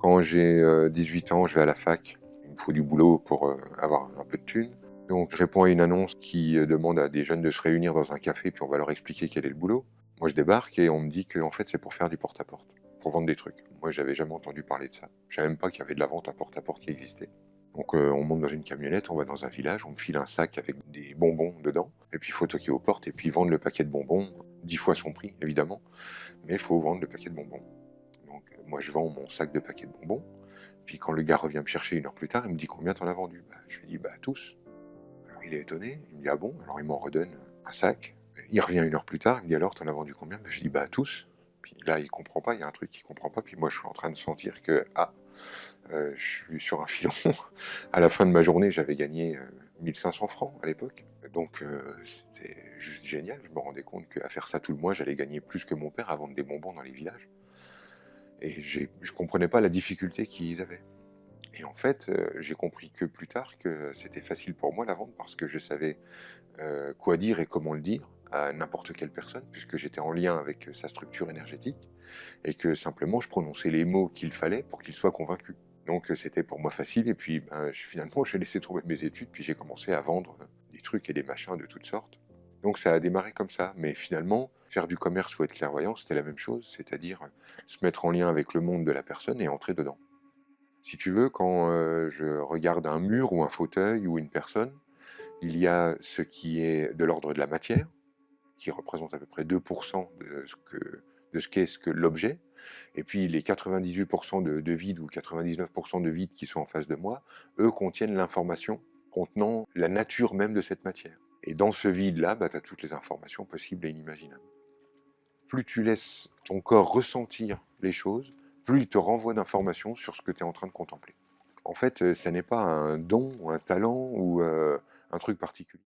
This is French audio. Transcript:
Quand j'ai 18 ans, je vais à la fac. Il me faut du boulot pour avoir un peu de thunes. Donc je réponds à une annonce qui demande à des jeunes de se réunir dans un café, puis on va leur expliquer quel est le boulot. Moi je débarque et on me dit que en fait c'est pour faire du porte-à-porte, pour vendre des trucs. Moi j'avais jamais entendu parler de ça. Je savais même pas qu'il y avait de la vente à porte-à-porte qui existait. Donc on monte dans une camionnette, on va dans un village, on me file un sac avec des bonbons dedans, et puis il faut toquer aux portes et puis vendre le paquet de bonbons, 10 fois son prix évidemment, mais il faut vendre le paquet de bonbons. Donc moi je vends mon sac de paquets de bonbons, puis quand le gars revient me chercher 1 heure plus tard, il me dit combien t'en as vendu. Je lui dis tous. Alors il est étonné, il me dit ah bon, alors il m'en redonne un sac. Il revient 1 heure plus tard, il me dit alors t'en as vendu combien. Je lui dis tous. Puis là il comprend pas, il y a un truc qu'il comprend pas, puis moi je suis en train de sentir que je suis sur un filon. À la fin de ma journée j'avais gagné 1500 francs à l'époque, donc c'était juste génial. Je me rendais compte qu'à faire ça tout le mois j'allais gagner plus que mon père à vendre des bonbons dans les villages. Et je comprenais pas la difficulté qu'ils avaient. Et en fait, j'ai compris que plus tard que c'était facile pour moi la vente parce que je savais quoi dire et comment le dire à n'importe quelle personne, puisque j'étais en lien avec sa structure énergétique, et que simplement je prononçais les mots qu'il fallait pour qu'il soit convaincu. Donc c'était pour moi facile, et puis finalement j'ai laissé tomber mes études, puis j'ai commencé à vendre des trucs et des machins de toutes sortes. Donc ça a démarré comme ça, mais finalement, faire du commerce ou être clairvoyant, c'était la même chose, c'est-à-dire se mettre en lien avec le monde de la personne et entrer dedans. Si tu veux, quand je regarde un mur ou un fauteuil ou une personne, il y a ce qui est de l'ordre de la matière, qui représente à peu près 2% de ce qu'est l'objet, et puis les 98% de vide ou 99% de vide qui sont en face de moi, eux contiennent l'information contenant la nature même de cette matière. Et dans ce vide-là, tu as toutes les informations possibles et inimaginables. Plus tu laisses ton corps ressentir les choses, plus il te renvoie d'informations sur ce que tu es en train de contempler. En fait, ça n'est pas un don ou un talent ou un truc particulier.